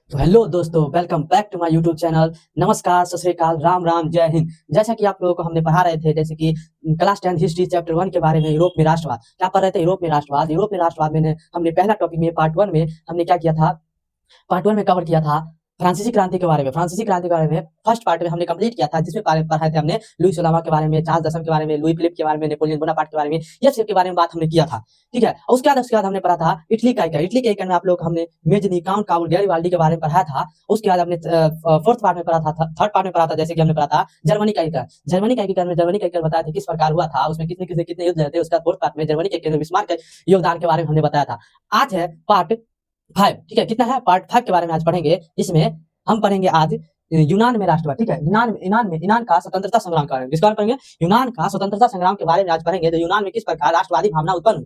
तो हेलो दोस्तों, welcome back to my YouTube channel. नमस्कार, सत श्री अकाल, राम राम, जय हिंद। जैसा कि आप लोगों को हमने पढ़ा रहे थे, जैसे कि क्लास 10 हिस्ट्री चैप्टर 1 के बारे में, यूरोप में राष्ट्रवाद। क्या पढ़ रहे थे? यूरोप में राष्ट्रवाद। यूरोप में राष्ट्रवाद में हमने पहला टॉपिक में पार्ट 1 में हमने क्या किया था? पार्ट 1 में कवर किया था फ्रांसीसी क्रांति के बारे में। फ्रांसीसी क्रांति के बारे में फर्स्ट पार्ट में हमने कंप्लीट किया था, जिसमें पढ़ाए थे हमने लुई सोलामा के बारे में, चार्ल्स दसम के बारे में, लुई फिलिप के बारे में, नेपोलियन बोनापार्ट के बारे में, ये सब के बारे में बात हमने किया था। ठीक है। और उसके बाद हमने पढ़ा था इटली का इटली के इकन में आप लोग हमने मेजनी, काउंट काबुल, गैरिबाल्डी के बारे में पढ़ा था। उसके बाद हमने फोर्थ पार्ट में पढ़ा था, थर्ड पार्ट में पढ़ा था, जैसे कि हमने पढ़ा था जर्मनी का इकन। जर्मनी का इकन बताया था किस प्रकार हुआ था, उसमें कितने कितने कितने युद्ध लड़े थे। उसका फोर्थ पार्ट में जर्मनी के इकन में बिस्मार्क के योगदान के बारे में हमने बताया था। आज है पार्ट 5। ठीक है, कितना है? पार्ट 5 के बारे में आज पढ़ेंगे। इसमें हम पढ़ेंगे आज यूनान में राष्ट्रवाद। ठीक है, यूनान का स्वतंत्रता संग्राम के बारे में। किसके बारे में पढ़ेंगे? यूनान का स्वतंत्रता संग्राम के बारे में आज पढ़ेंगे। तो यूनान में किस प्रकार राष्ट्रवादी भावना उत्पन्न हुई,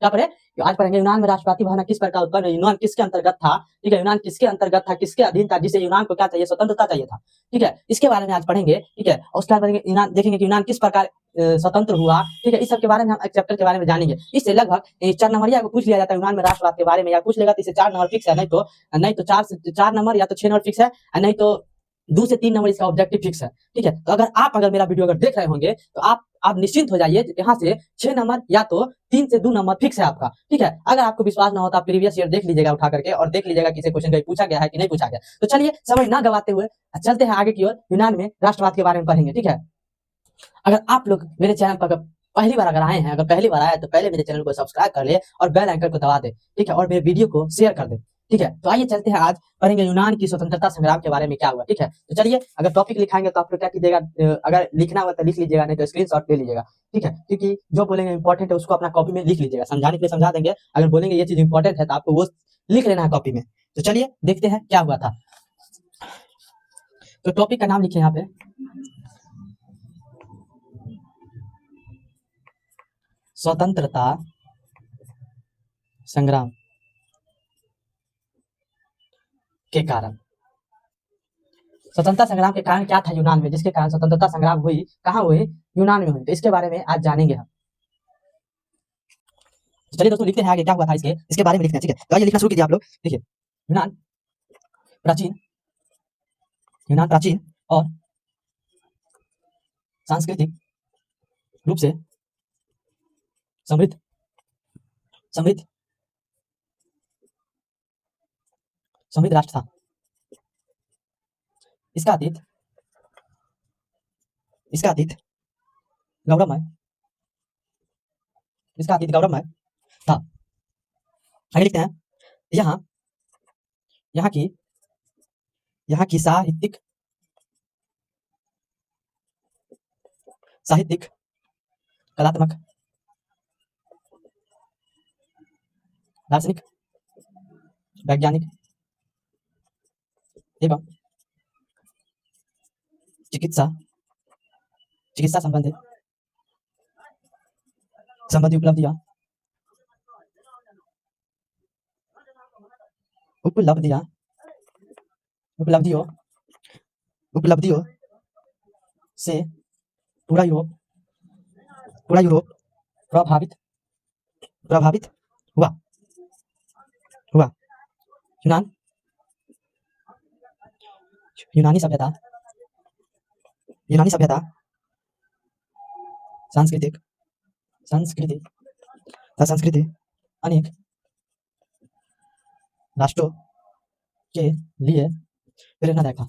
क्या पढ़े? आज पढ़ेंगे यूनान में राष्ट्रवादी भावना किस प्रकार उत्पन्न हुई, यूनान किसके अंतर्गत था। ठीक है, यूनान किसके अंतर्गत था, किसके अधीन था, जिसे यूनान को क्या चाहिए? स्वतंत्रता चाहिए था। ठीक है, इसके बारे में आज पढ़ेंगे। ठीक है, और उसके बाद पढ़ेंगे यूनान, देखेंगे कि यूनान किस प्रकार स्वतंत्र हुआ। ठीक है, इस सब के बारे में हम एक चैप्टर के बारे में जानेंगे। इससे लगभग 4 नंबरिया को पूछ लिया जाता है यूनान में राष्ट्रवाद के बारे में, या पूछ लेगा तो इसे 4 नंबर फिक्स है, नहीं तो 4 नंबर या तो 6 नंबर फिक्स है, नहीं तो 2 से 3 नंबर इसका ऑब्जेक्टिव फिक्स है। ठीक है, तो अगर मेरा वीडियो अगर देख रहे होंगे तो आप निश्चिंत हो जाइए, यहाँ से 6 नंबर या तो 3 से 2 नंबर फिक्स है आपका। ठीक है, अगर आपको विश्वास ना हो तो आप प्रीवियस ईयर देख लीजिएगा उठा करके, और देख लीजिएगा किसी क्वेश्चन कहीं पूछा गया है कि नहीं पूछा गया। तो चलिए समय ना गवाते हुए चलते हैं आगे की ओर, यूनान में राष्ट्रवाद के बारे में पढ़ेंगे। ठीक है, अगर आप लोग मेरे चैनल पर पहली बार अगर आए हैं, अगर पहली बार आए तो पहले मेरे चैनल को सब्सक्राइब कर ले और बेल आइकन को दबा दे। ठीक है, और मेरे वीडियो को शेयर कर दे। ठीक है, तो आइए चलते हैं, आज पढ़ेंगे यूनान की स्वतंत्रता संग्राम के बारे में क्या हुआ। ठीक है, तो चलिए, अगर टॉपिक लिखाएंगे तो आप लोग क्या कीजिएगा, अगर लिखना हुआ तो लिख लीजिएगा, नहीं तो स्क्रीनशॉट ले लीजिएगा। ठीक है, क्योंकि जो बोलेंगे इंपॉर्टेंट है उसको अपना कॉपी में लिख लीजिएगा, समझाने के लिए समझा देंगे। अगर बोलेंगे ये चीज इंपॉर्टेंट है तो आपको वो लिख लेना है कॉपी में। तो चलिए देखते हैं क्या हुआ था। तो टॉपिक का नाम लिखे यहाँ पे, स्वतंत्रता संग्राम के कारण। स्वतंत्रता संग्राम के कारण क्या था यूनान में, जिसके कारण स्वतंत्रता संग्राम हुई? कहाँ हुई? यूनान में हुई। तो इसके बारे में आज जानेंगे हम। तो चलिए दोस्तों, लिखते हैं आगे क्या हुआ था, इसके बारे में लिखते हैं। ठीक है, तो आइए लिखना शुरू कीजिए आप लोग। देखिए, यूनान प्राचीन यूनान प्राचीन और सांस्कृतिक रूप से समृद्ध समृद्ध समृद्ध राष्ट्र था। इसका अतीत इसका अतीत गौरवमय इसका अतीत गौरवमय था। आगे लिखते हैं, यहाँ यहाँ की यहाँ की साहित्यिक, कलात्मक, दार्शनिक, वैज्ञानिक एवं चिकित्सा चिकित्सा संबंधी संबंधी उपलब्धियां उपलब्धियां उपलब्धियों उपलब्धियों से पूरा यूरोप प्रभावित प्रभावित हुआ हुआ यूनान यूनानी सभ्यता सांस्कृतिक संस्कृति संस्कृति अनेक राष्ट्रों के लिए प्रेरणादायक था।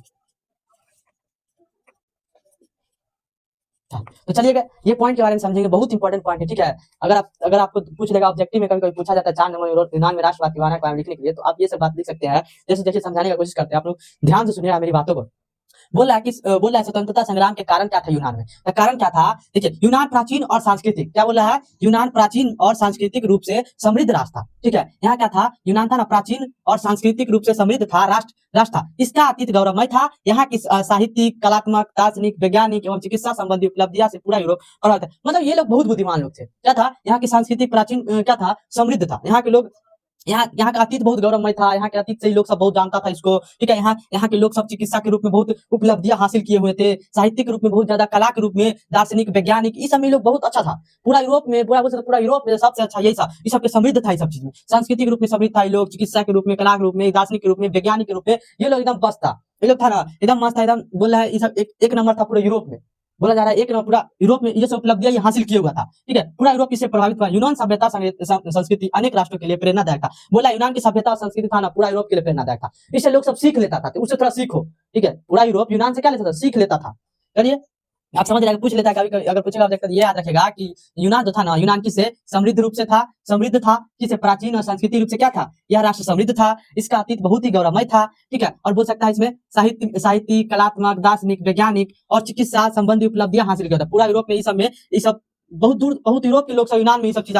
तो चलिए ये पॉइंट के बारे में समझेंगे, बहुत इंपॉर्टेंट पॉइंट है। ठीक है, अगर आपको पूछ लेगा ऑब्जेक्टिव में, कभी कभी पूछा जाता है 4 नंबर यूनान में राष्ट्रवाद के बारे में लिखने के लिए, तो आप ये सब बात लिख सकते हैं। जैसे जैसे समझाने की कोशिश करते हैं, आप लोग ध्यान से सुनिएगा मेरी बातों को। बोल रहा है स्वतंत्रता संग्राम के कारण क्या था यूनान में। तो कारण क्या था? देखिए, यूनान प्राचीन और सांस्कृतिक, क्या बोल रहा है? यूनान प्राचीन और सांस्कृतिक रूप से समृद्ध राष्ट्र था। ठीक है, यहाँ क्या था? यूनान था ना, प्राचीन और सांस्कृतिक रूप से समृद्ध था, राष्ट्र था। इसका अतीत गौरवमय था। यहाँ की साहित्यिक, कलात्मक, दार्शनिक, वैज्ञानिक एवं चिकित्सा संबंधी उपलब्धियां से पूरा यूरोप प्रभावित था। मतलब ये लोग बहुत बुद्धिमान लोग थे। क्या था? यहाँ की सांस्कृतिक प्राचीन क्या था? समृद्ध था। यहाँ के लोग यहाँ यहाँ का अतीत बहुत गौरवमय था, यहाँ के अतीत से ही लोग सब बहुत जानता था इसको, ठीक है। यहाँ यहाँ के लोग सब चिकित्सा के रूप में बहुत उपलब्धियां हासिल किए हुए थे, साहित्य के रूप में बहुत ज्यादा, कला के रूप में, दार्शनिक, वैज्ञानिक, इस सब में लोग बहुत अच्छा था। पूरा यूरोप में, पूरा यूरोप में सबसे अच्छा यही था, इस सब के समृद्ध था, इस सब चीज में सांस्कृतिक रूप में समृद्ध था ये लोग, चिकित्सा के रूप में, कला के रूप में, दार्शनिक के रूप में, वैज्ञानिक के रूप में, ये लोग एकदम बस था। ये लोग था ना एकदम मस्त था, एकदम बोल रहा है ये सब एक नंबर था पूरे यूरोप में। बोला जा रहा है एक नंबर पूरा यूरोप में ये सब उपलब्धियां ये हासिल किया हुआ था, ठीक है। पूरा यूरोप इससे प्रभावित हुआ। यूनान सभ्यता संस्कृति अनेक राष्ट्रों के लिए प्रेरणादायक था। बोला यूनान की सभ्यता और संस्कृति था ना पूरा यूरोप के लिए प्रेरणादायक था, इससे लोग सब सीख लेता था, तो उससे थोड़ा सीखो, ठीक है। पूरा यूरोप यूनान से क्या लेता था, सीख लेता था। चलिए आप समझ रहे पूछ लेता है कभी अगर पूछेगा ऑब्जेक्ट ये याद रखेगा कि यूनान जो था ना, यूनान किससे समृद्ध रूप से था, समृद्ध था, किससे प्राचीन और सांस्कृतिक रूप से क्या था, यह राष्ट्र समृद्ध था, इसका अतीत बहुत ही गौरवमय था, ठीक है। और बोल सकता है इसमें साहित्य, कलात्मक, दार्शनिक, वैज्ञानिक और चिकित्सा संबंधी उपलब्धियां हासिल किया था। पूरा यूरोप में इस सब में, इस सब बहुत दूर, बहुत यूरोप के लोग सब यूनान में ये सब चीज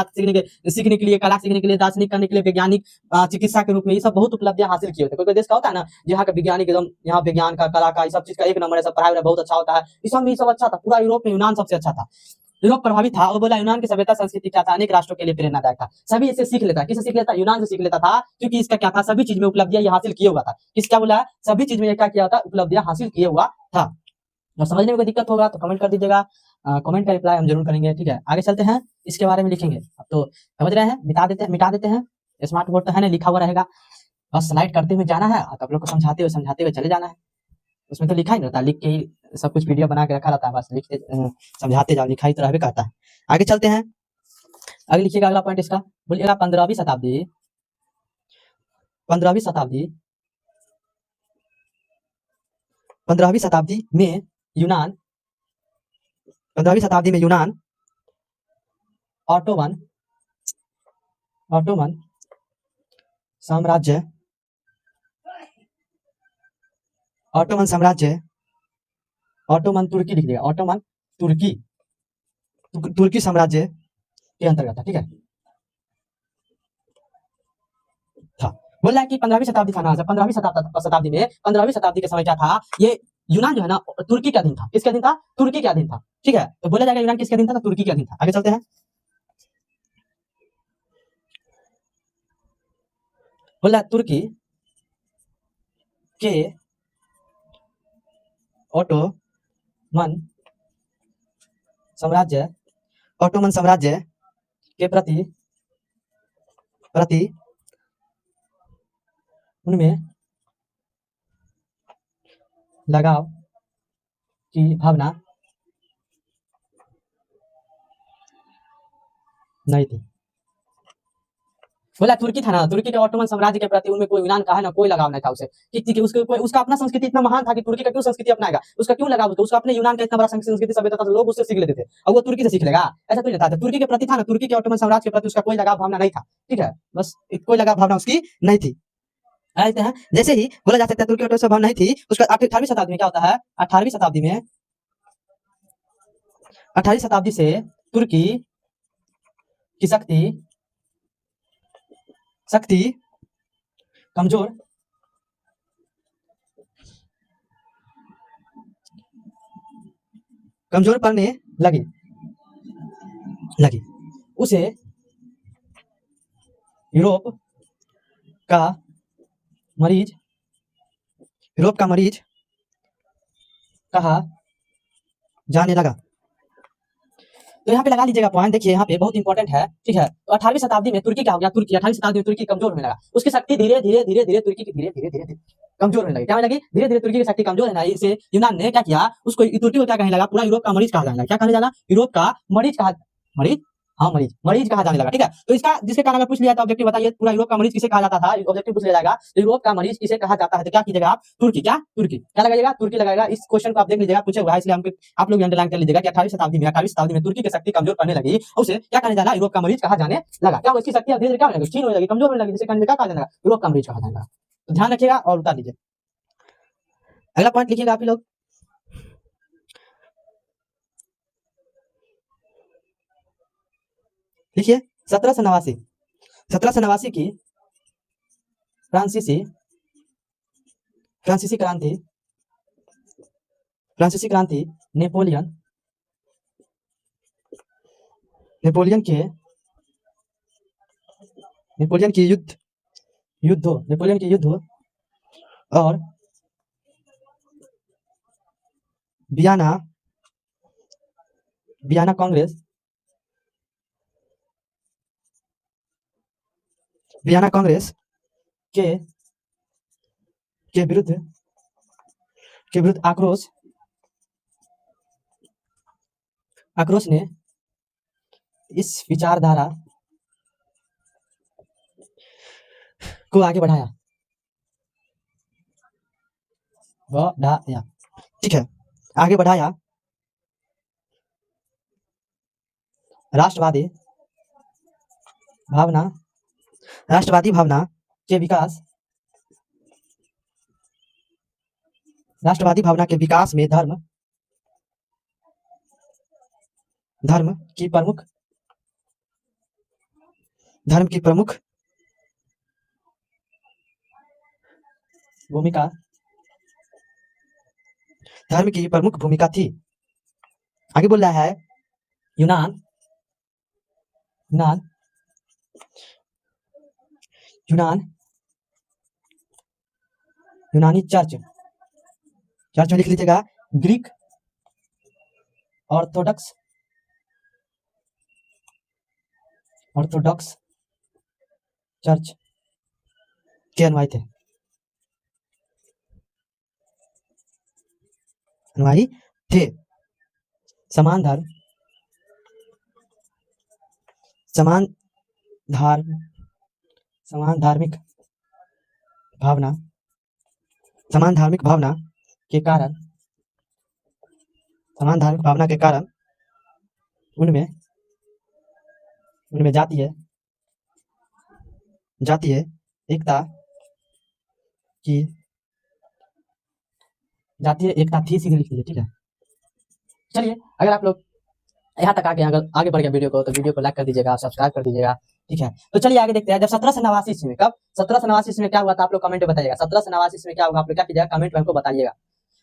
सीखने के लिए, कला सीखने के लिए, दार्शनिक करने के लिए, वैज्ञानिक, चिकित्सा के रूप में ये सब बहुत उपलब्धियां हासिल किए होते। कोई देश का होता है ना यहाँ का वैज्ञानिक एकदम, यहाँ विज्ञान का, कला का, इस सब चीज का एक नंबर है, सब पढ़ाई बहुत अच्छा होता है, इस सब में सब अच्छा था। पूरा यूरोप में यूनान सबसे अच्छा था, यूरोप प्रभावित था। और बोला यूनान की सभ्यता संस्कृति क्या था, अनेक राष्ट्रों के लिए प्रेरणादायक था। सभी इसे सीख लेता, किससे सीख लेता, यूनान से सीख लेता था, क्योंकि इसका क्या था, सभी चीज में उपलब्धियां हासिल किए हुआ था। किस क्या बोला, सभी चीज में क्या किया था, उपलब्धियां हासिल किए हुआ था। और समझने में कोई दिक्कत होगा तो कमेंट कर दीजिएगा, कमेंट का रिप्लाई हम जरूर करेंगे, ठीक है। आगे चलते हैं, इसके बारे में लिखेंगे। अब तो समझ रहे हैं, मिटा देते हैं। स्मार्ट बोर्ड तो है ना, लिखा हुआ रहेगा, बस स्लाइड करते हुए जाना है और आप लोग को समझाते हुए चले जाना है। उसमें तो लिखा ही नहीं रहता, लिख के ही सब कुछ वीडियो बना के रखा रहता है, बस लिखते समझाते जाओ, लिखा ही तो रहबे करता है। आगे चलते हैं, आगे लिखिएगा अगला पॉइंट इसका, बोलिएगा 15वीं शताब्दी, 15वीं शताब्दी, 15वीं शताब्दी में यूनान, 15वीं शताब्दी में यूनान ऑटोमन ऑटोमन साम्राज्य, ऑटोमन साम्राज्य, ऑटोमन तुर्की लिख दिया, ऑटोमन तुर्की, तुर्की साम्राज्य के अंतर्गत था, ठीक है। था बोल रहा है कि 15वीं शताब्दी था ना, 15वीं शताब्दी में, 15वीं शताब्दी के समय क्या था, ये यूनान जो है ना तुर्की का दिन था। किसका दिन था, तुर्की का दिन था, ठीक है। तो बोला जाएगा यूनान किसका दिन था, तो तुर्की का दिन था। आगे चलते हैं, बोला तुर्की के ऑटोमन साम्राज्य, ऑटोमन साम्राज्य के प्रति उनमें लगाव की भावना नहीं थी। बोला तुर्की था ना, तुर्की के ऑटोमन साम्राज्य के प्रति उनमें कोई यूनान का है ना कोई लगाव नहीं था उसे, कि उसके कोई उसका अपना संस्कृति इतना महान था कि तुर्की का क्यों संस्कृति अपनाएगा, उसका क्यों लगाव, उसका अपने यूनान का इतना बड़ा संस्कृति सभ्यता था, तो लोग उससे सीख लेते थे, और वो तुर्की से सीख लेगा, ऐसा तो नहीं था। तुर्की के प्रति था ना, तुर्की के ऑटोमन साम्राज्य के प्रति उसका कोई लगाव भावना नहीं था, ठीक है, बस कोई लगाव भावना उसकी नहीं थी। आते हैं, जैसे ही बोला जा सकता है तुर्की ऑटोमन भावना नहीं थी, उसका 18वीं शताब्दी में क्या होता है, 18वीं शताब्दी में, 18वीं शताब्दी से तुर्की की शक्ति कमजोर पड़ने लगी उसे यूरोप का मरीज कहा जाने लगा। तो यहाँ पे लगा लीजिएगा पॉइंट, देखिए यहाँ पे बहुत इंपॉर्टेंट है, ठीक है। तो 18वीं शताब्दी में तुर्की क्या हो गया, तुर्की 18वीं शताब्दी में तुर्की कमजोर होने लगा, उसकी शक्ति धीरे धीरे तुर्की की धीरे कमजोर होने लगी। क्या होने लगी, धीरे तुर्की की शक्ति कमजोर है, इसे यूनान ने क्या किया, उसको तुर्की को क्या कहने लगा, पूरा यूरोप का मरीज कहा जाने लगा। क्या कहने लगा, यूरोप का मरीज कहा, मरीज, हाँ मरीज कहा जाने लगा, ठीक है। तो इसका जिसके कारण अगर पूछ लिया तो ऑब्जेक्टिव बताइए, पूरा यूरोप का मरीज किसे कहा जाता था, ऑब्जेक्टिव पूछ लिया जाएगा, यूरोप का मरीज किसे कहा जाता है, तो क्या कीजिएगा आप, तुर्की, क्या लगाइएगा, तुर्की लगाएगा। इस क्वेश्चन को आप देख लीजिएगा, पूछे हुआ है, इसलिए हम आप लोग अंडरलाइन कर लीजिएगा कि 18वीं शताब्दी में तुर्की की शक्ति कमजोर पड़ने लगी, उसे क्या कहने जाना, यूरोप का मरीज कहा जाने लगा। क्या उसकी शक्ति धीरे क्या होने लगी, क्षीण होने लगी, कमजोर होने लगी, जिसे कहने क्या कहा जाएगा, यूरोप का मरीज कहा जाएगा। तो ध्यान रखिएगा और उतार लीजिए। अगला पॉइंट लिखिएगा आप ही लोग, लिखिए 1789 की फ्रांसीसी क्रांति नेपोलियन के युद्ध युद्धों, नेपोलियन के युद्धों और Vienna Vienna Congress Vienna Congress के के विरुद्ध आक्रोश आक्रोश ने इस विचारधारा को आगे बढ़ाया ठीक है, आगे बढ़ाया राष्ट्रवादी भावना के विकास राष्ट्रवादी भावना के विकास में धर्म की प्रमुख भूमिका थी। आगे बोल रहा है यूनान यूनान यूनान यूनानी चर्च में लिख लीजिएगा ग्रीक ऑर्थोडॉक्स चर्च के अनुयायी थे। समान धार्मिक भावना के कारण उनमें जातीय एकता थी, सीधे लिख लीजिए। ठीक है, चलिए अगर आप लोग यहाँ तक अगर आगे बढ़ गया वीडियो को, तो वीडियो को लाइक कर दीजिएगा, सब्सक्राइब कर दीजिएगा। ठीक है, तो चलिए आगे देखते हैं। जब 1789 ईस्वी में, कब 1789 ईस्वी में क्या हुआ था, आप लोग कमेंट में बताइएगा। 1789 ईस्वी में क्या होगा, आप लोग क्या कीजिएगा, कमेंट में हमको बताइएगा।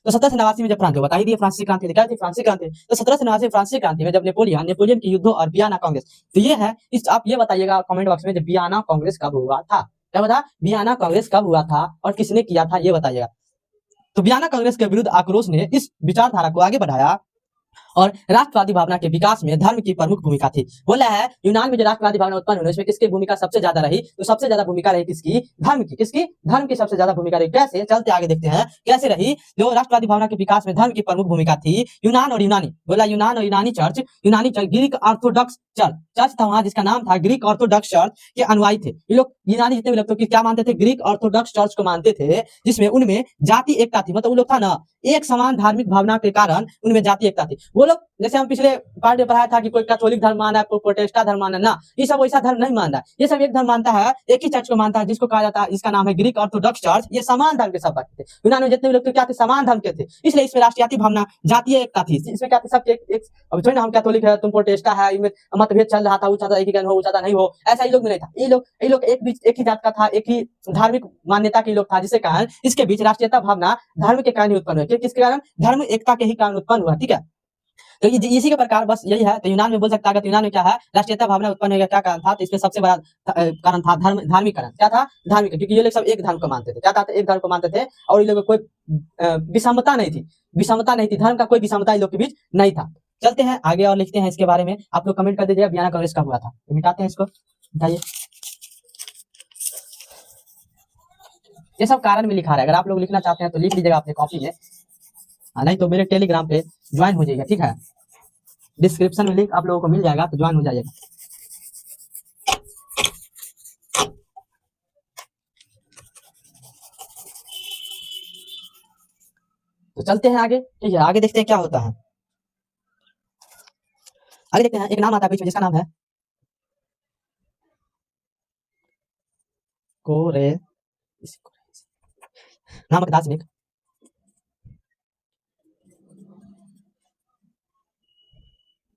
तो 1789 में जब क्रांति, बता ही दिए फ्रांसीसी क्रांति, क्या थी फ्रांसीसी क्रांति। तो 1789 फ्रांसीसी क्रांति में जब नेपोलियन के युद्धों और वियना कांग्रेस, तो ये है इस, आप ये बताइएगा कमेंट बॉक्स में, जब वियना कांग्रेस कब हुआ था, क्या बता, वियना कांग्रेस कब हुआ था और किसने किया था, ये बताइएगा। तो वियना कांग्रेस के विरुद्ध आक्रोश ने इस विचारधारा को आगे बढ़ाया और राष्ट्रवादी भावना के विकास में धर्म की प्रमुख भूमिका थी। बोला है यूनान में जो राष्ट्रवादी भावना उत्पन्न हुई, उसमें किसकी भूमिका सबसे ज्यादा रही, तो सबसे ज्यादा भूमिका रही किसकी, धर्म की। किसकी, धर्म की सबसे ज्यादा भूमिका रही। कैसे, चलते आगे देखते हैं कैसे रही। जो राष्ट्रवादी भावना के विकास में धर्म की प्रमुख भूमिका थी, यूनान और यूनानी, बोला यूनान और यूनानी चर्च ग्रीक ऑर्थोडॉक्स चर्च था वहां, जिसका नाम था ग्रीक ऑर्थोडॉक्स चर्च के अनुयायी थे ये लोग। यूनानी जितने भी लोग तो क्या मानते थे, ग्रीक ऑर्थोडॉक्स चर्च को मानते थे, जिसमें उनमें जाति एकता थी। मतलब वो लोग था ना, एक समान धार्मिक भावना के कारण उनमें जाति एकता थी। वो लोग, जैसे हम पिछले पार्ट में पढ़ाया था कि कोई कैथोलिक धर्म माना है, कोई प्रोटेस्टेंट धर्म माना, ना, ये सब वैसा धर्म नहीं मानता। ये सब एक धर्म मानता है, एक ही चर्च को मानता है, जिसको कहा जाता है, इसका नाम है ग्रीक ऑर्थोडॉक्स चर्च। ये समान धर्म के सब थे। यूनान में जितने भी लोग थे क्या थे, समान धर्म के थे, इसलिए इसमें राष्ट्रीय भावना, जातीय एकता थी। इसमें क्या थे, सब एक, अब थोड़ी ना हम कैथोलिक है, तुम प्रोटेस्टेंट है, इनमें मतभेद चल रहा था, वो चाहता एक ही हो, वो चाहता नहीं हो, ऐसा ही लोग में नहीं था। ये लोग एक ही जात का था, एक ही धार्मिक मान्यता के लोग था, जिसके कारण इसके बीच राष्ट्रीयता भावना धर्म के कारण उत्पन्न हुई। किसके कारण, धर्म एकता के ही कारण उत्पन्न हुआ। ठीक है, तो इसी के प्रकार बस यही है। तो यूनान में बोल सकता है, यूनान में क्या है, राष्ट्रीयता भावना उत्पन्न होगा, क्या कारण था, तो इसमें सबसे बड़ा कारण था धार्मिक कारण। क्या था, धार्मिक, क्योंकि ये लोग सब एक धर्म को मानते थे। क्या था, एक धर्म को मानते थे, और ये लोग कोई विषमता नहीं थी, धर्म का कोई विषमता इन लोग के बीच नहीं था। चलते हैं आगे और लिखते हैं इसके बारे में। आप लोग कमेंट कर दीजिएगा वियना कांग्रेस कब हुआ था, तो मिटाते हैं इसको, मिटाइए। ये सब कारण में लिखा है, अगर आप लोग लिखना चाहते हैं तो लिख लीजिएगा अपने कॉपी में, नहीं तो मेरे टेलीग्राम पे ज्वाइन हो जाइएगा। ठीक है, डिस्क्रिप्शन में लिंक आप लोगों को मिल जाएगा, तो ज्वाइन हो जाइएगा। तो चलते हैं आगे। ठीक है, आगे देखते हैं क्या होता है। आगे देखते हैं, एक नाम आता है बीच में, जिसका नाम है कोरे नामक दार्शनिक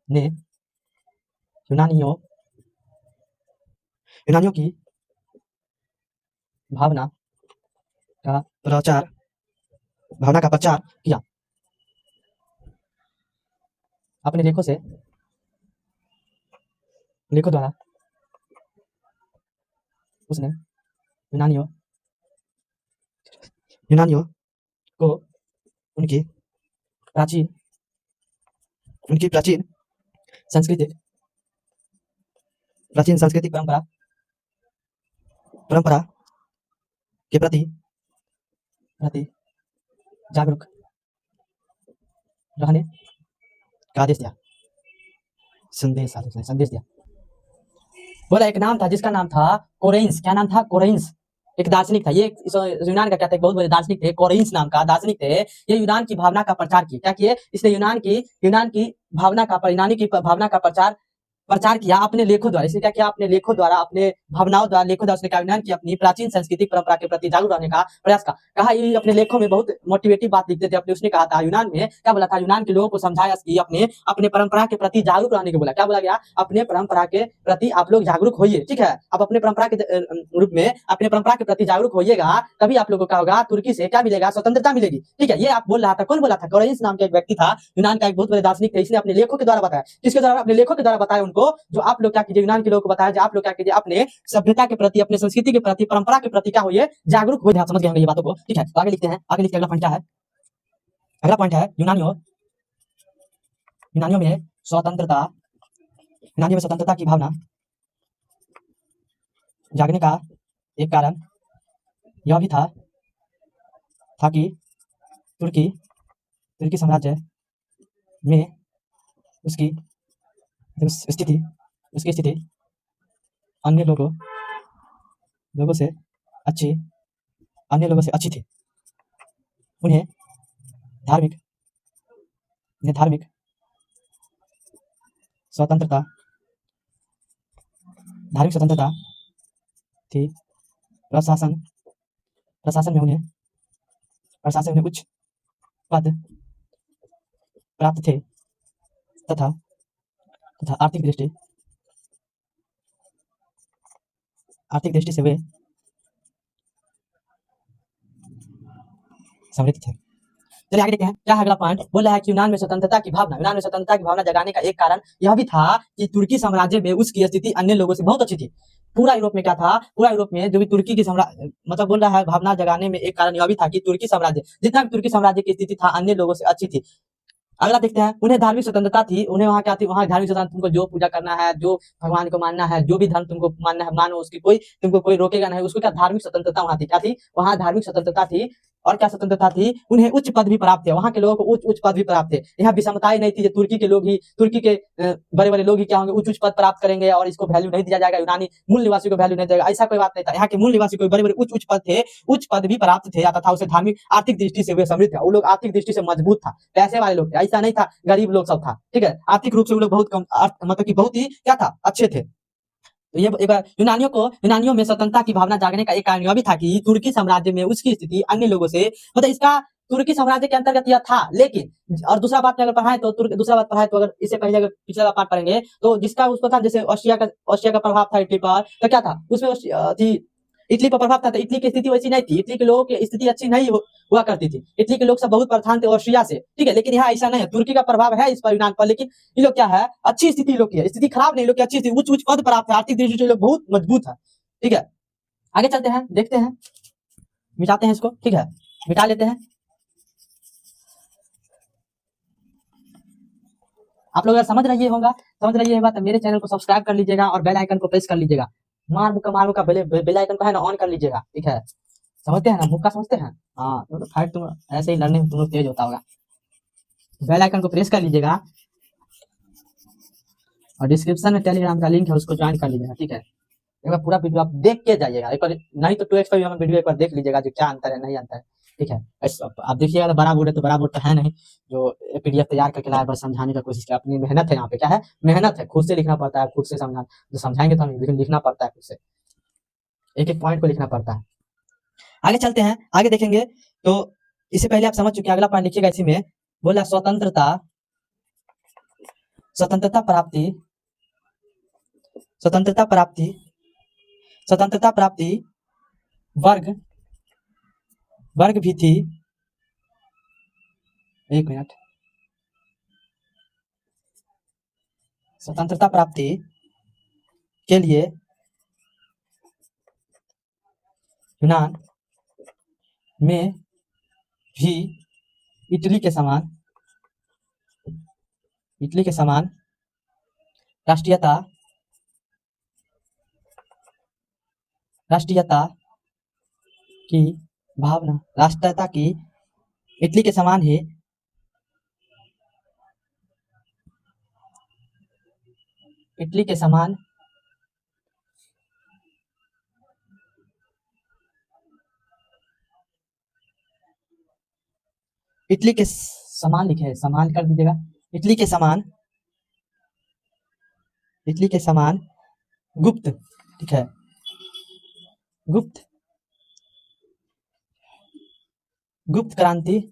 ने यूनानियों की भावना का प्रचार किया। अपने लेखों द्वारा उसने यूनानियों यूनानियों को उनकी प्राचीन उनकी सांस्कृतिक प्राचीन सांस्कृतिक परंपरा के प्रति प्रति जागरूक रहने का आदेश दिया, संदेश दिया। बोला एक नाम था जिसका नाम था कोरेंस। क्या नाम था? कोरेंस। एक दार्शनिक था ये, इस यूनान का क्या था, एक बहुत बड़े दार्शनिक थे, कोरेंस नाम का दार्शनिक थे। ये यूनान की भावना का प्रचार किए। क्या किए? इसने यूनान की भावना का प्रचार किया अपने लेखों द्वारा। इसने क्या किया? अपने लेखों द्वारा, अपने भावनाओं द्वारा, लेखों द्वारा उसने क्या यूनान की अपनी प्राचीन सांस्कृतिक परंपरा के प्रति जागरूक रहने का प्रयास कहा। ये अपने लेखों में बहुत मोटिवेटिव बात लिखते थे अपने। उसने कहा था यूनान में, क्या बोला था, यूनान के लोगों को समझाया कि अपने अपने परंपरा के प्रति जागरूक रहने को बोला। क्या बोला गया? अपने परंपरा के प्रति आप लोग जागरूक होइए। ठीक है, आप अपने परंपरा के रूप में अपने परंपरा के प्रति जागरूक होइएगा, तभी आप लोगों को क्या होगा, तुर्की से क्या मिलेगा? स्वतंत्रता मिलेगी। ठीक है, ये आप बोल रहा था। कौन बोला था? कोरेंस नाम का एक व्यक्ति था, यूनान का एक बहुत बड़े दार्शनिक थे। इसने अपने लेखों के द्वारा बताया। किसके द्वारा? अपने लेखों के द्वारा बताया उनको, जो आप लोग क्या कीजिए, यूनान के लोगों को बताया, जो आप लोग क्या कीजिए, अपने सभ्यता के प्रति, अपने संस्कृति के प्रति, परंपरा के प्रति क्या होइए, जागरूक हो जाए। समझ गए होंगे ये बातों को। ठीक है, तो आगे लिखते हैं। आगे लिखते हैं, अगला पॉइंट क्या है? अगला पॉइंट है यूनानियों यूनानियों में स्वतंत्रता यूनानियों में स्वतंत्रता की भावना जागने का एक कारण यह भी था कि तुर्की तुर्की साम्राज्य में उसकी स्थिति उसकी स्थिति अन्य लोगों से अच्छी अन्य लोगों से अच्छी थी। उन्हें धार्मिक धार्मिक स्वतंत्रता थी। प्रशासन प्रशासन में उन्हें उच्च पद प्राप्त थे, तथा आर्थिक दृष्टि से वे समृद्ध थे। चलिए आगे देखते हैं क्या है अगला पॉइंट। बोल रहा है कि यूनान में स्वतंत्रता की भावना जगाने का एक कारण यह भी था कि तुर्की साम्राज्य में उसकी स्थिति अन्य लोगों से बहुत अच्छी थी। पूरा यूरोप में क्या था? पूरा यूरोप में जो भी तुर्की की साम्राज्य, मतलब बोल रहा है भावना जगाने में एक कारण यह भी था कि तुर्की साम्राज्य, जितना भी तुर्की साम्राज्य की स्थिति था अन्य लोगों से अच्छी थी। अगला देखते हैं, उन्हें धार्मिक स्वतंत्रता थी। उन्हें वहां क्या थी? वहां धार्मिक स्वतंत्रता, तुमको जो पूजा करना है, जो भगवान को मानना है, जो भी धर्म तुमको मानना है मानो, उसकी तुमको कोई रोकेगा नहीं। उसको क्या धार्मिक स्वतंत्रता वहां थी? क्या थी? वहां धार्मिक स्वतंत्रता थी। और क्या स्वतंत्रता थी? उन्हें उच्च पद भी प्राप्त थे। वहां के लोगों को उच्च पद भी प्राप्त थे। यहाँ विषमताएं नहीं थी, तुर्की के बड़े बड़े लोग ही क्या होंगे, उच्च पद प्राप्त करेंगे और इसको वैल्यू नहीं दिया जाएगा, यूनानी मूल निवासी को वैल्यू नहीं देगा, ऐसा कोई बात नहीं था। यहाँ के मूल निवासी को बड़े बड़े उच्च पद थे, उच्च पद भी प्राप्त थे, तथा उसे धार्मिक आर्थिक दृष्टि से वे समृद्ध थे। वो लोग आर्थिक दृष्टि से मजबूत था, पैसे वाले लोग थे, ऐसा नहीं था गरीब लोग सब था। ठीक है, आर्थिक रूप से वो लोग बहुत कम, मतलब कि बहुत ही क्या था, अच्छे थे। तो ये एक बार यूनानियों में स्वतंत्रता की भावना जागने का एक कारण यह भी था कि तुर्की साम्राज्य में उसकी स्थिति अन्य लोगों से, मतलब इसका तुर्की साम्राज्य के अंतर्गत यह था। लेकिन और दूसरा बात अगर पढ़ाए तो दूसरा बात पढ़ाए तो, अगर इससे पहले अगर पिछला पार्ट पढ़ेंगे तो जिसका उसको था, जैसे ऑस्ट्रिया का प्रभाव था इटली पर, तो क्या था उसमें थी इटली पर प्रभाव था। तो इटली की स्थिति वैसी नहीं थी, इटली के लोगों की स्थिति अच्छी नहीं हुआ करती थी। इटली के लोग सब बहुत परेशान थे ऑस्ट्रिया से। ठीक है, लेकिन यहाँ ऐसा नहीं है, तुर्की का प्रभाव है इस पर, यूनान पर, लेकिन ये लोग क्या है, अच्छी स्थिति लोग की है, स्थिति खराब नहीं, लोग की अच्छी स्थिति, उच्च पद प्राप्त है, आर्थिक दृष्टि से लोग बहुत मजबूत है। ठीक है, आगे चलते हैं, देखते हैं, मिटाते हैं इसको। ठीक है, मिटा लेते हैं। आप लोग अगर समझ रही होगा तो मेरे चैनल को सब्सक्राइब कर लीजिएगा और बेल आइकन को प्रेस कर लीजिएगा। मार का बेल आइकन को है ना ऑन कर लीजिएगा। ठीक है, समझते हैं ना, मुक्का समझते हैं। हाँ, तो फाइट तुम ऐसे ही लड़ने में तुम लोग तेज होता होगा। बेल आइकन को प्रेस कर लीजिएगा और डिस्क्रिप्शन में टेलीग्राम का लिंक है, उसको ज्वाइन कर लीजिएगा। ठीक है, एक बार पूरा वीडियो आप देख के जाइएगा, एक बार नहीं तो 2x पर भी हमें वीडियो एक बार देख लीजिएगा, जो क्या अंतर है नहीं अंतर है। ठीक है, आप देखिएगा तो बड़ा बोर्ड है, तो बड़ा बोर्ड तो है नहीं, जो पीडीएफ तैयार करके लाया, बस समझाने का कोशिश किया। अपनी मेहनत है यहाँ पे, क्या है, मेहनत है, खुद से लिखना पड़ता है, खुद से समझा, जो समझाएंगे तो हम, लेकिन लिखना पड़ता है खुद से, एक एक पॉइंट को लिखना पड़ता है। आगे चलते हैं, आगे देखेंगे। तो इससे पहले आप समझ चुके हैं, अगला पॉइंट लिखिएगा इसी में। बोला स्वतंत्रता स्वतंत्रता प्राप्ति स्वतंत्रता प्राप्ति स्वतंत्रता प्राप्ति वर्ग वर्ग भी थी। एक मिनट, स्वतंत्रता प्राप्ति के लिए यूनान में भी इटली के समान राष्ट्रीयता की भावना, राष्ट्रीयता की इटली के समान है, इटली के समान इटली के समान लिखे है, समान कर दीजिएगा, इटली के समान गुप्त, ठीक है, गुप्त क्रांतिकारी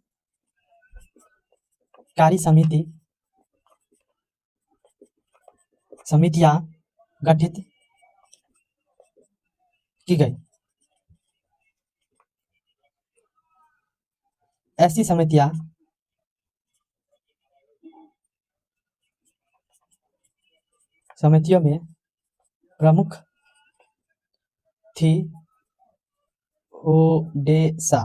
समितियां गठित की गई। ऐसी समितियों में प्रमुख थी ओडिशा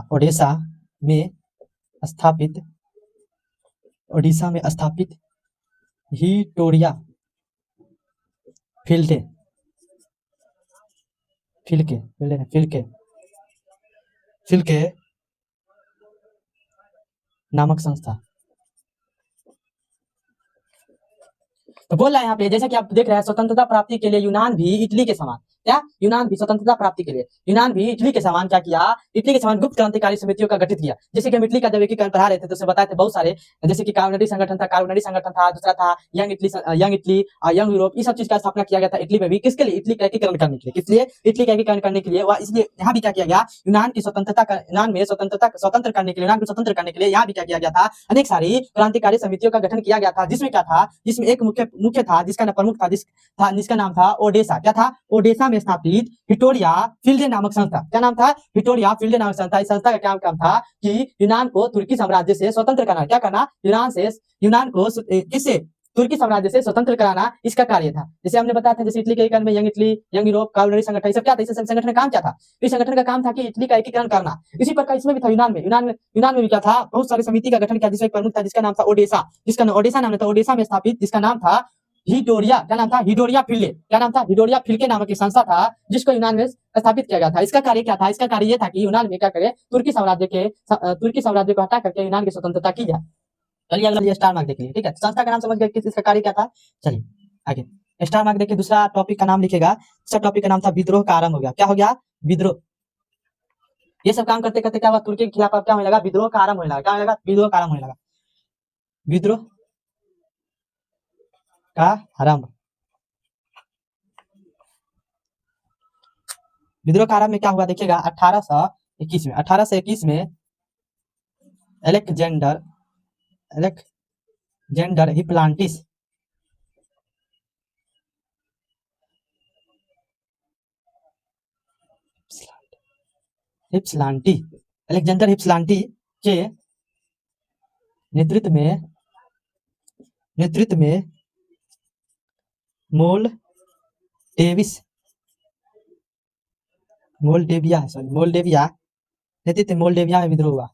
में स्थापित विक्टोरिया फिल्के नामक संस्था। तो बोल रहा है यहाँ पे, जैसे कि आप देख रहे हैं, स्वतंत्रता प्राप्ति के लिए यूनान भी इटली के समान, क्या यूनान भी स्वतंत्रता प्राप्ति के लिए यूनान भी इटली के समान क्या किया, इटली के समान गुप्त क्रांतिकारी समितियों का गठित किया। जैसे कि हम इटली का जब एकीकरण पढ़ा रहे थे तो उसे बताए थे बहुत सारे, जैसे कि कार्बोनेटी संगठन था, दूसरा था यंग इटली और यंग यूरोप, इस सब चीज का स्थापना किया गया था इटली में भी। किसके लिए? इटली का एकीकरण करने के लिए। किस लिए? इटली का एकीकरण करने के लिए। वह इसलिए यहाँ भी क्या किया गया, यूनान की यूनान में स्वतंत्र करने के लिए, यूनान को स्वतंत्र करने के लिए यहाँ भी क्या किया गया था, अनेक सारी क्रांतिकारी समितियों का गठन किया गया था। जिसमें क्या था, जिसमें एक मुख्य था, जिसका प्रमुख था, जिसका नाम था ओडेसा। क्या था? ओडेसा में स्थापित विक्टोरिया फिल्डे नामक संस्था। क्या नाम था? विक्टोरिया फिल्डे नामक संस्था। इस संस्था का क्या काम था कि यूनान को तुर्की साम्राज्य से स्वतंत्र करना। क्या करना? यूनान को किससे? तुर्की साम्राज्य से स्वतंत्र कराना इसका कार्य था। जैसे हमने बताया था, जैसे इटली के एकीकरण में यंग इटली, यंग यूरोप, कार्बोनेटी संगठन, सब क्या था? इस संगठन का काम क्या था? इस संगठन का काम था कि इटली का एकीकरण करना। इसी प्रकार इसमें भी था, यूनान में भी क्या था, बहुत सारी समिति का गठन किया, जिसमें प्रमुख था, जिसका नाम था ओडेसा, जिसका ओडेसा नाम था, ओडेसा में स्थापित, जिसका नाम था हिडोरिया। क्या नाम था? हिडोरिया फिल्डे। क्या नाम था? हिडोरिया फिल्के नामक एक संस्था था, जिसको यूनान में स्थापित किया गया था। इसका कार्य क्या था? इसका कार्य यह था कि यूनान में क्या करे, तुर्की साम्राज्य को हटा करके यूनान की स्वतंत्रता की जाए। चलिए अगला स्टार मार्क देख लीजिए, ठीक है। संस्था का नाम समझ गए, किस इसका कार्य क्या था। चलिए आगे स्टार मार्क देखिए। दूसरा टॉपिक का नाम लिखेगा, दूसरा टॉपिक का नाम था विद्रोह का आरंभ हो गया। क्या हो गया? विद्रोह। ये सब काम करते करते क्या हुआ, तुर्की के खिलाफ अब क्या होने लगा, विद्रोह का आरंभ होने लगा। क्या होने लगा? विद्रोह का आरंभ होने लगा। विद्रोह का आरंभ। विद्रोह का आरंभ में क्या हुआ देखिएगा, 1821 में अलेक्जेंडर हिप्लांटिस अलेक्जेंडर हिप्सलांटी के नेतृत्व में मोल्डेविया में विद्रोह हुआ।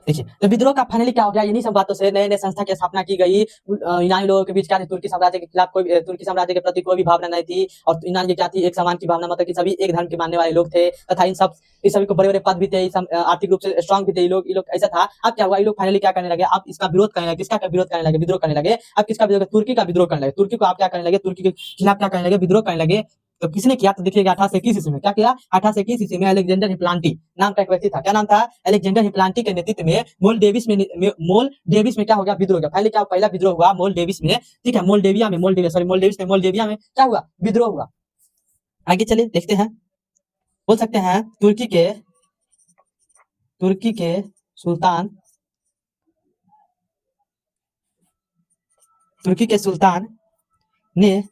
देखिए, तो विद्रोह का फाइनली क्या हो गया, इन्हीं सब बातों से नए नए संस्था की स्थापना की गई। यूनानी लोगों के बीच क्या थी, तुर्की साम्राज्य के खिलाफ तुर्की साम्राज्य के प्रति कोई भी भावना नहीं थी। और यूनान की क्या थी, एक समान की भावना, मतलब कि सभी एक धर्म के मानने वाले लोग थे, तथा इस सभी को बड़े बड़े पद भी थे, आर्थिक रूप से स्ट्रांग भी थे ये लोग ऐसा था। अब क्या हुआ, ये लोग फाइनली क्या करने लगे, अब इसका विरोध करने लगे। किसका विरोध करने लगे? विद्रोह करने लगे। अब किसका विरोध? तुर्की का विद्रोह करने लगे। तुर्की को आप क्या करने लगे, तुर्की के खिलाफ क्या करने लगे, विद्रोह करने लगे। तो किसने किया? तो देखिएगा 1821 ईस्वी में क्या किया, 1821 ईस्वी में अलेक्जेंडर हिप्लांटी नाम का एक व्यक्ति था। क्या नाम था? अलेक्जेंडर हिप्लांटी के नेतृत्व में मोल डेविस में क्या हो गया, विद्रोह हो गया। पहले क्या, पहला विद्रोह हुआ मोल डेविस में, ठीक है, मोल्डेविया में क्या हुआ, विद्रोह हुआ। आगे चलिए देखते हैं। बोल सकते हैं तुर्की के सुल्तान ने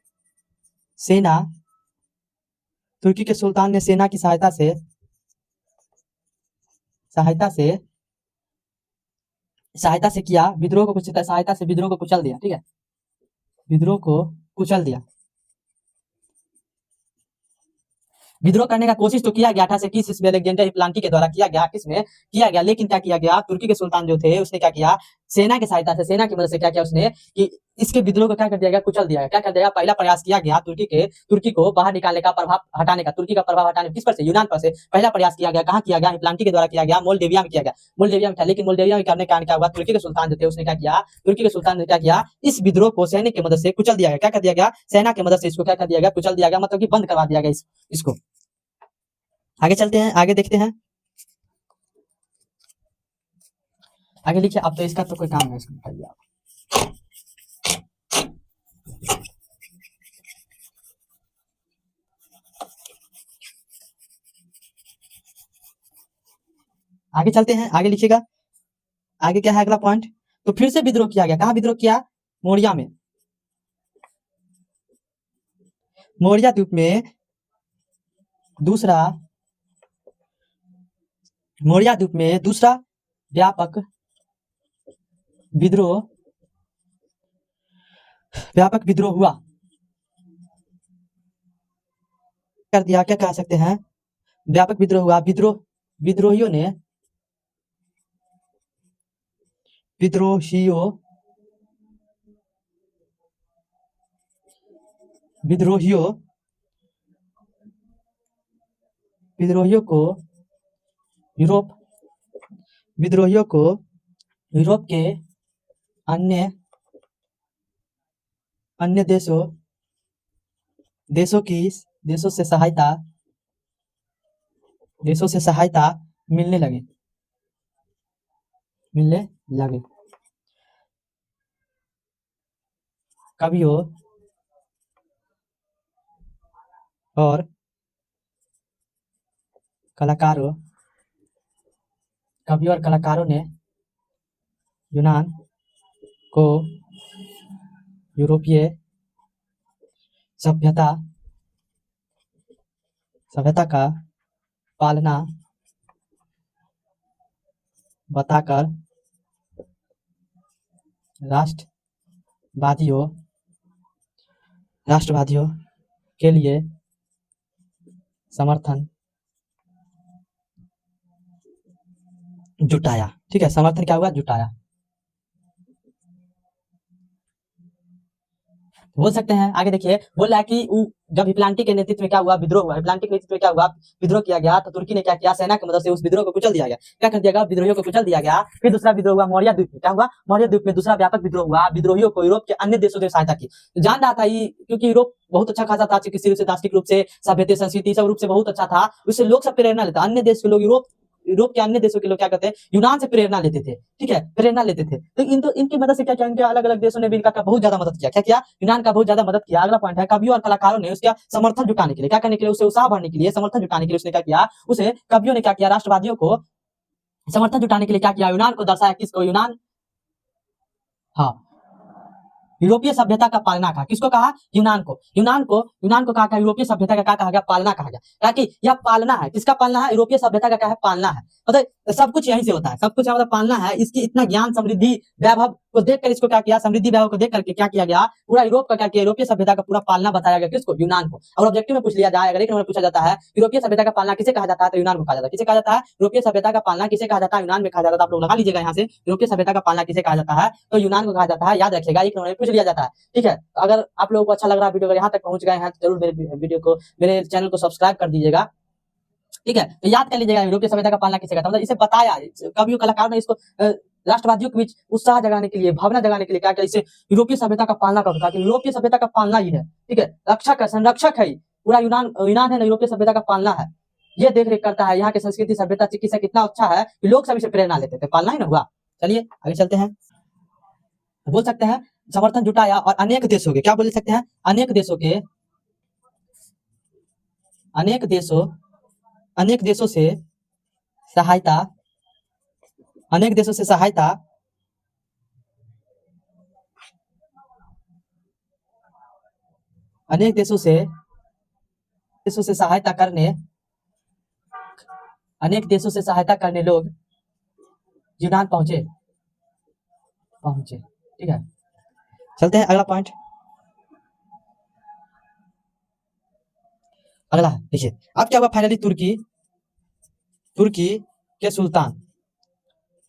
सेना की सहायता से किया विद्रोह को विद्रोह को कुचल दिया, ठीक है, विद्रोह को कुचल दिया। विद्रोह करने का कोशिश तो किया गया 1821 ईस्वी अलेक्जेंडर हिप्लांटी के द्वारा किया गया, किसमें किया गया, लेकिन क्या किया गया, तुर्की के सुल्तान जो थे उसने क्या किया, सेना की सहायता से, सेना की मदद से क्या किया उसने कि इसके विद्रोह को क्या कर दिया गया, कुचल दिया गया। क्या कर दिया गया, पहला प्रयास किया गया तुर्की को बाहर निकालने का, प्रभाव हटाने का, तुर्की का प्रभाव हटाने, किस पर से, यूनान पर से पहला प्रयास किया गया। कहाँ किया गया, हिप्लांटी के द्वारा किया गया, मोल्डेविया में किया गया, मोल्डेविया में था। लेकिन मोल्डेविया में करने के कारण क्या हुआ, तुर्की के सुल्तान जो थे उसने क्या किया, तुर्की के सुल्तान ने क्या किया, इस विद्रोह को सैनिक की मदद से कुचल दिया गया। क्या कर दिया गया, सेना की मदद से इसको क्या कर दिया गया, कुचल दिया गया, मतलब कि बंद करवा दिया गया इसको। आगे चलते हैं, आगे देखते हैं, आगे लिखिए। अब तो इसका तो कोई काम नहीं, इसको बताइए आप। आगे चलते हैं, आगे लिखिएगा, आगे क्या है अगला पॉइंट। तो फिर से विद्रोह किया गया, कहाँ विद्रोह किया, मोरिया में, मोरिया द्वीप में दूसरा, मोरिया द्वीप में दूसरा व्यापक विद्रोह, व्यापक विद्रोह हुआ, कर दिया, क्या कह सकते हैं, व्यापक विद्रोह हुआ। विद्रोहियों ने, विद्रोहियों विद्रोहियों विद्रोहियों को यूरोप, विद्रोहियों को यूरोप के अन्य अन्य देशों से सहायता मिलने लगे। कवियों और कलाकारों ने यूनान को यूरोपीय सभ्यता का पालना बताकर राष्ट्रवादियों के लिए समर्थन जुटाया। ठीक है, समर्थन क्या हुआ, जुटाया। बोल सकते हैं, आगे देखिए, बोल रहा है कि जब हिप्लांटी के नेतृत्व में क्या हुआ, विद्रोह हुआ, हिप्लांटी के नेतृत्व में क्या हुआ, विद्रोह किया गया, तो तुर्की ने क्या किया, सेना की मदद से उस विद्रोह को कुचल दिया गया। क्या कर दिया गया, विद्रोहियों को कुचल दिया गया। फिर दूसरा विद्रोह हुआ मौर्य द्वीप में, क्या हुआ, मौर्य द्वीप में दूसरा व्यापक विद्रोह हुआ। विद्रोहियों को यूरोप के अन्य देशों ने सहायता की, जान रहा था ये, क्योंकि यूरोप बहुत अच्छा खासा था, चिकित्सीय रूप से, दार्शनिक रूप से, सभ्यता संस्कृति सब रूप से बहुत अच्छा था। उससे लोग सब प्रेरणा लेता, अन्य देश के लोग, यूरोप के अन्य देशों के लोग क्या करते हैं, यूनान से प्रेरणा लेते थे। ठीक है, प्रेरणा लेते थे। तो इनकी मदद से क्या किया, इनके अलग अलग देशों ने भी इनका बहुत ज्यादा मदद किया। क्या किया, यूनान का बहुत ज्यादा मदद किया। अगला पॉइंट है, कवियों और कलाकारों ने उसका समर्थन जुटाने के लिए, क्या करने के लिए, उसे उत्साह भरने के लिए, समर्थन जुटाने के लिए उसने क्या किया, उसे कवियों ने क्या किया, राष्ट्रवादियों को समर्थन जुटाने के लिए क्या किया, यूनान को दर्शाया, किसको, यूनान, हाँ, यूरोपीय सभ्यता का पालना कहा, किसको कहा, यूनान को कहा, यूरोपीय सभ्यता का क्या कहा गया, पालना कहा गया। ताकि यह पालना है, किसका पालना है, यूरोपीय सभ्यता का क्या है, पालना है। मतलब सब कुछ यहीं से होता है, सब कुछ मतलब पालना है। इसकी इतना ज्ञान, समृद्धि, वैभव को देखकर इसको क्या किया, समृद्धि वैभव को देख करके क्या किया गया, पूरा यूरोप का क्या किया, यूरोपीय सभ्यता का पूरा पालना बताया गया, किसको, यूनान को। और ऑब्जेक्टिव में पूछ लिया जाए, अगर एक नंबर पूछा जाता है यूरोपीय सभ्यता का पालना किसे कहा जाता है, तो यूनान को कहा जाता है। किसे कहा जाता है, यूरोपीय सभ्यता का पालना किसे कहा जाता है, यूनान में कहा जाता है। आप लोग लगा लीजिएगा यहाँ से, यूरोपीय सभ्यता का पालना किसे कहा जाता है, तो यूनान को कहा जाता है। याद रखिएगा, एक नंबर में पूछ लिया जाता है। ठीक है, अगर आप लोगों को अच्छा लग रहा है वीडियो, अगर यहाँ तक पहुंच गए हैं तो जरूर मेरे वीडियो को, मेरे चैनल को सब्सक्राइब कर दीजिएगा। ठीक है, तो याद कर लीजिएगा, यूरोपीय सभ्यता का पालना किसे कहता है, मतलब इसे बताया, कवियों कलाकारों ने इसको राष्ट्रवादियों के बीच उत्साह जगाने के लिए, भावना जगाने के लिए क्या किया, इसे यूरोपीय सभ्यता का पालना कहा, कि यूरोपीय सभ्यता का पालना ही है। ठीक है, रक्षक है, संरक्षक है, पूरा यूनान है ना, यूरोपीय सभ्यता का पालना है। ये देख रेख करता है, यहाँ की संस्कृति, सभ्यता, चिकित्सा कितना अच्छा है कि लोग सभी से प्रेरणा लेते थे, पालना ही ना हुआ। चलिए आगे चलते हैं, बोल सकते हैं समर्थन जुटाया और अनेक देशों के, क्या बोल सकते हैं, अनेक देशों के, अनेक देशों से सहायता, अनेक देशों से सहायता, अनेक देशों से सहायता करने, अनेक देशों से सहायता करने लोग यूनान पहुंचे। ठीक है, चलते हैं अगला पॉइंट। अगला है देखिए, अब क्या हुआ फाइनली, तुर्की तुर्की के सुल्तान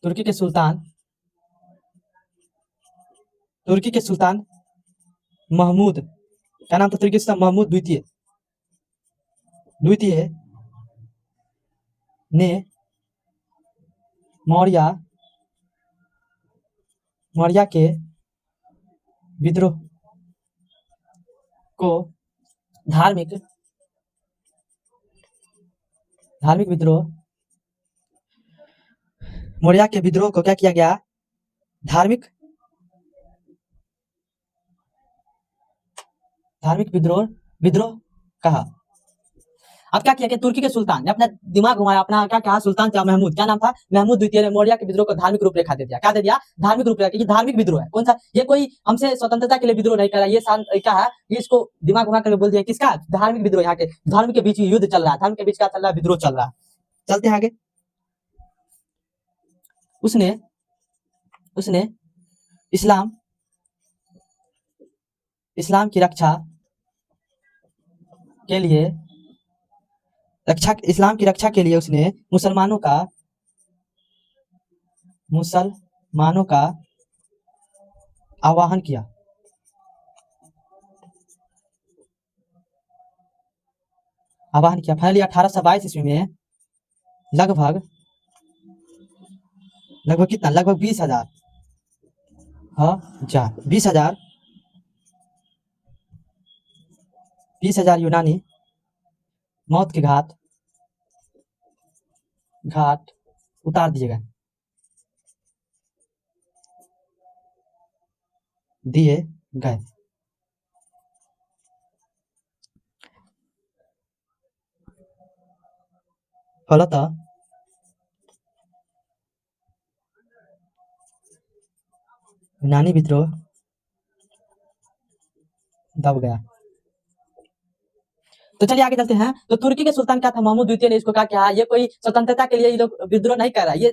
तुर्की के सुल्तान तुर्की के सुल्तान महमूद, क्या नाम था तुर्की के सुल्तान महमूद द्वितीय द्वितीय ने मौर्य मौर्य के विद्रोह को धार्मिक धार्मिक विद्रोह मौर्य के विद्रोह को क्या किया गया, धार्मिक धार्मिक विद्रोह विद्रोह कहा। अब क्या किया कि तुर्की के सुल्तान ने अपना दिमाग घुमाया, अपना क्या कहा, सुल्तान था महमूद, क्या नाम था, महमूद द्वितीय ने मौर्य के विद्रोह को धार्मिक रूपरेखा दे दिया। क्या दे दिया, धार्मिक रूपरेखा। ये धार्मिक विद्रोह है, कौन सा, ये कोई हमसे स्वतंत्रता के लिए विद्रोह नहीं करा, ये क्या है, ये इसको दिमाग घुमा करके बोल दिया किसका, धार्मिक विद्रोह। यहाँ के धर्म के बीच युद्ध चल रहा है, धर्म के बीच क्या चल रहा है, विद्रोह चल रहा है। चलते हैं आगे। उसने उसने इस्लाम इस्लाम की रक्षा के लिए इस्लाम की रक्षा के लिए उसने मुसलमानों का आह्वान किया। फाइनली 1822 ईस्वी में लगभग कितना, लगभग 20,000 20,000 यूनानी मौत के घाट उतार दिए गए फलतः यूनानी विद्रोह दब गया। तो चलिए आगे चलते हैं। तो तुर्की के सुल्तान क्या था, महमूद द्वितीय ने इसको क्या किया, ये कोई स्वतंत्रता के लिए ये लोग विद्रोह नहीं कर रहा है, ये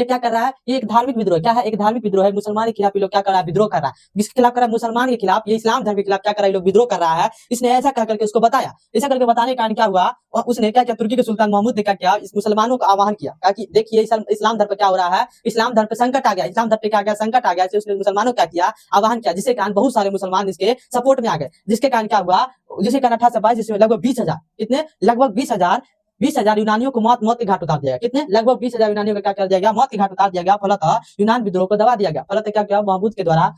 क्या कर रहा है, ये एक धार्मिक विद्रोह। क्या है, एक धार्मिक विद्रोह है, मुसलमान के खिलाफ ये लोग क्या कर रहा है, विद्रोह कर रहा है। किसके खिलाफ कर रहा है, मुसलमान के खिलाफ, ये इस्लाम धर्म के खिलाफ क्या कर रहा है, ये लोग विद्रोह कर रहा है। इसने ऐसा कह करके उसको बताया। ऐसा करके बताने के कारण क्या हुआ, और उसने क्या किया, तुर्की के सुल्तान महमूद ने क्या किया, इस मुसलमानों का आह्वान किया, कि देखिए इस्लाम धर्म पर क्या हो रहा है, इस्लाम धर्म पर संकट आ गया, इस्लाम धर्म पे क्या गया, संकट आ गया। उसने मुसलमानों क्या किया, आह्वान किया, जिसके कारण बहुत सारे मुसलमान इसके सपोर्ट में आ गए। जिसके कारण क्या हुआ, जिसके कारण 1822 इसमें लगभग 20,000, कितने, लगभग 20,000 यूनानियों को मौत के घाट उतार दिया गया। कितने, लगभग 20,000 यूनानियों को क्या कर दिया गया, मौत के घाट उतार दिया गया। फलतः यूनान विद्रोह को दबा दिया गया। फलतः क्या किया, महमूद के द्वारा,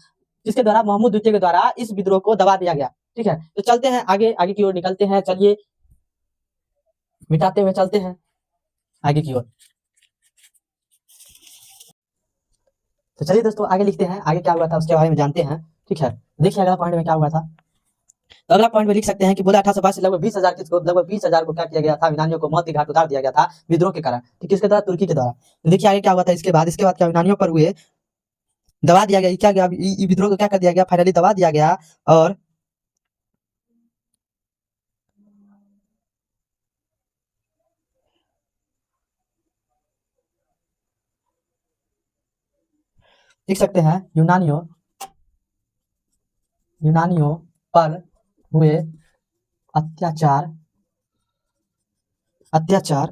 जिसके द्वारा, महमूद द्वितीय के द्वारा इस विद्रोह को दबा दिया गया। ठीक है, तो चलते हैं आगे की ओर निकलते हैं। चलिए मिटाते हुए चलते हैं आगे की ओर। तो चलिए दोस्तों आगे लिखते हैं, आगे क्या हुआ था उसके बारे में जानते हैं। ठीक है, देखिए अगला पॉइंट में क्या हुआ था। तो अगला पॉइंट में लिख सकते हैं कि बोला 1822 लगभग 20,000 को क्या किया गया था, यूनानियों को मौत के घाट उतार दिया गया था विद्रोह के कारण। ठीक, किसके द्वारा, तुर्की के द्वारा। देखिए आगे क्या हुआ था इसके बाद क्या यूनानियों पर हुए, दबा दिया गया, क्या गया, विद्रोह को क्या कर दिया गया, फाइनली दबा दिया गया। और लिख सकते हैं यूनानियों पर हुए अत्याचार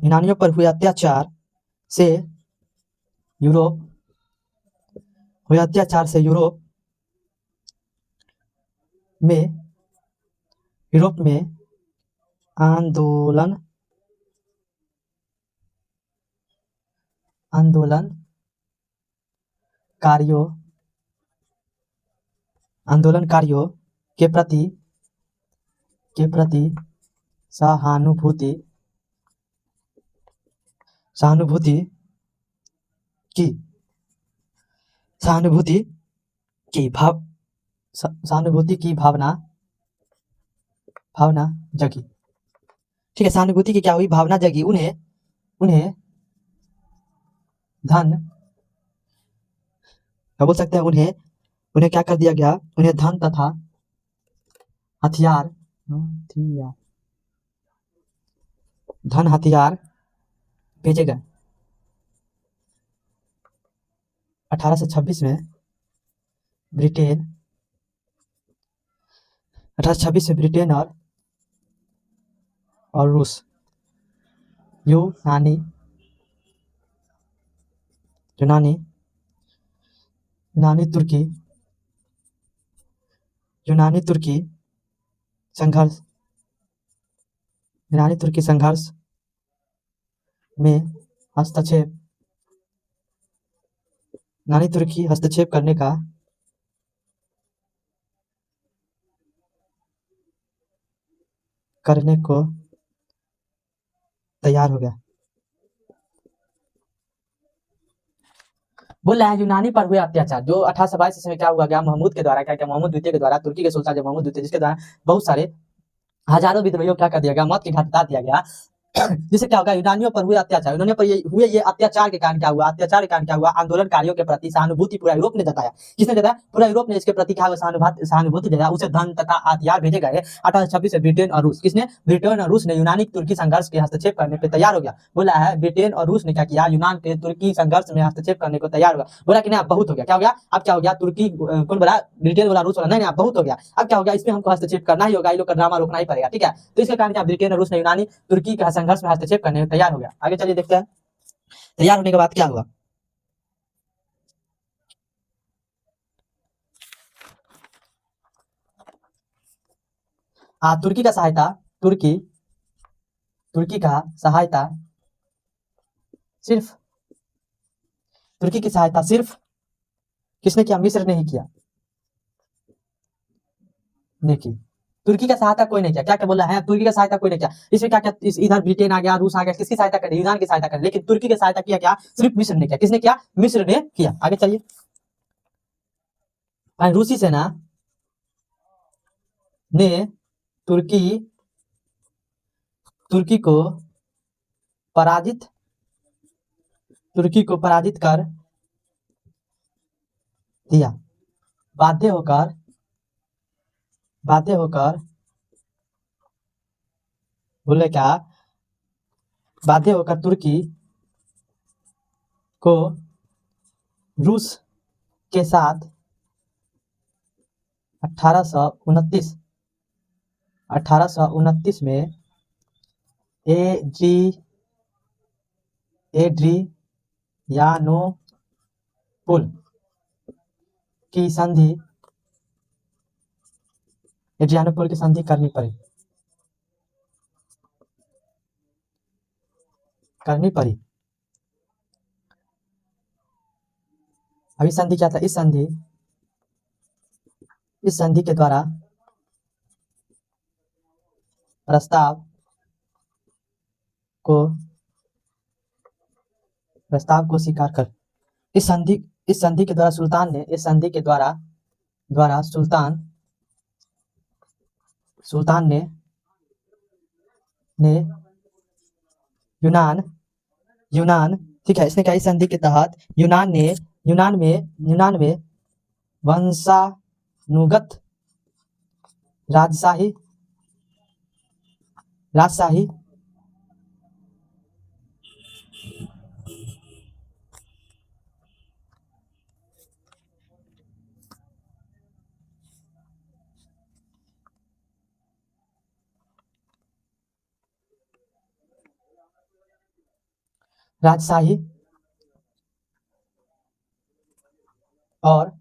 यूनानियों पर हुए अत्याचार से यूरोप में आंदोलनकारियों के प्रति सहानुभूति की भावना जगी। ठीक है, सहानुभूति की क्या हुई, भावना जगी। उन्हें धन, क्या बोल सकते हैं, उन्हें क्या कर दिया गया, उन्हें धन तथा हथियार भेजे गए। 1826 में ब्रिटेन और और रूस। यूनानी यूनानी यूनानी तुर्की यूनानी तुर्की संघर्ष यूनानी तुर्की संघर्ष में हस्तक्षेप यूनानी तुर्की हस्तक्षेप करने को तैयार हो गया। बोल रहा है यूनानी पर हुए अत्याचार जो 1822 ईस्वी में क्या हुआ गया, महमूद के द्वारा क्या क्या मोहम्मद द्वितीय के द्वारा, तुर्की के सुल्तान जो महमूद द्वितीय, जिसके द्वारा बहुत सारे हजारों विद्रोहियों क्या कर दिया गया, मौत की घात उतार दिया गया। जिससे क्या होगा, यूनानियों पर हुए अत्याचार, यूनानियों पर हुए ये अत्याचार के कारण क्या हुआ, अत्याचार के कारण क्या हुआ, आंदोलनकारियों के प्रति सहानुभूति पूरा यूरोप ने जताया। किसने जताया? पूरा यूरोप ने इसके प्रति क्या हुआ, सहानुभूति जताया। उसे धन तथा हथियार भेजे गए। 1826 से ब्रिटेन और रूस, किसने? ब्रिटेन और रूस ने यूनानी तुर्की संघर्ष के हस्तक्षेप करने पर तैयार हो गया। बोला है ब्रिटेन और रूस ने क्या किया, यूनान के तुर्की संघर्ष में हस्तक्षेप करने को तैयार हुआ। बोला कि नहीं अब बहुत हो गया। क्या हो गया? अब क्या हो गया, तुर्की कौन बोला, ब्रिटेन बोला, रूस बोला नहीं अब बहुत हो गया। अब क्या हो गया, इसमें हमको हस्तक्षेप करना ही होगा, ये लोग का ड्रामा रोकना ही पड़ेगा। ठीक है, तो इसके कारण क्या, ब्रिटेन और रूस ने यूनानी तुर्की का संघर्ष में हस्तक्षेप करने में तैयार हो गया। आगे चलिए देखते हैं तैयार होने के बाद क्या हुआ। तुर्की का सहायता, तुर्की का सहायता सिर्फ तुर्की की सहायता सिर्फ किसने किया, मिस्र ने ही किया। देखिए तुर्की का सहायता कोई नहीं किया। क्या क्या बोला है, तुर्की का सहायता कोई नहीं किया। इसमें क्या क्या, इधर ब्रिटेन आ गया, रूस आ गया, किसकी सहायता करे, ईरान की सहायता करे, लेकिन तुर्की की सहायता किया क्या, सिर्फ मिस्र ने किया। किसने किया? मिस्र ने किया। आगे चलिए, रूसी सेना ने तुर्की तुर्की को पराजित कर दिया। बाध्य होकर बोले क्या, बाध्य होकर तुर्की को रूस के साथ 1829 में एड्रियानोपुल की संधि करनी पड़ी। अभी संधि क्या था, इस संधि के द्वारा प्रस्ताव को स्वीकार कर, इस संधि के द्वारा सुल्तान ने यूनान ठीक है, इसने क्या, इस संधि के तहत यूनान में वंशानुगत राजशाही और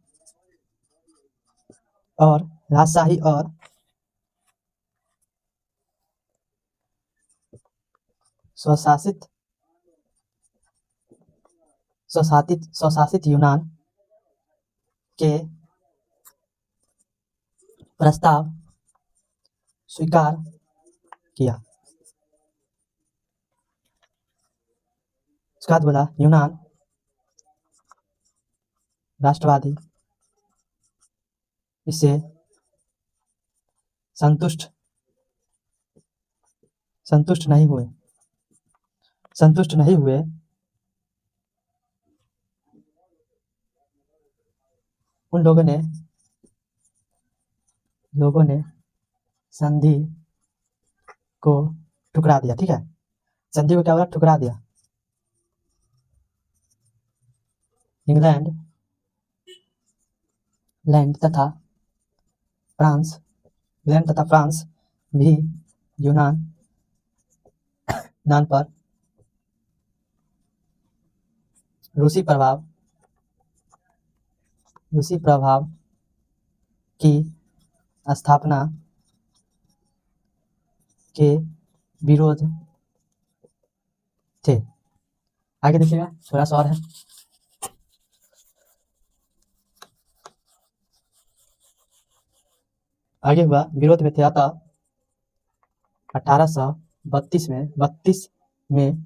स्वशासित यूनान के प्रस्ताव स्वीकार किया। उसके बाद बोला यूनान राष्ट्रवादी इससे संतुष्ट नहीं हुए। उन लोगों ने संधि को ठुकरा दिया। ठीक है, संधि को क्या हुआ, ठुकरा दिया। इंग्लैंड तथा फ्रांस भी यूनान यूनान पर रूसी प्रभाव की स्थापना के विरोध थे। आगे देखिएगा, थोड़ा सा और है। आगे हुआ विरोध में थे, अतः 1832 में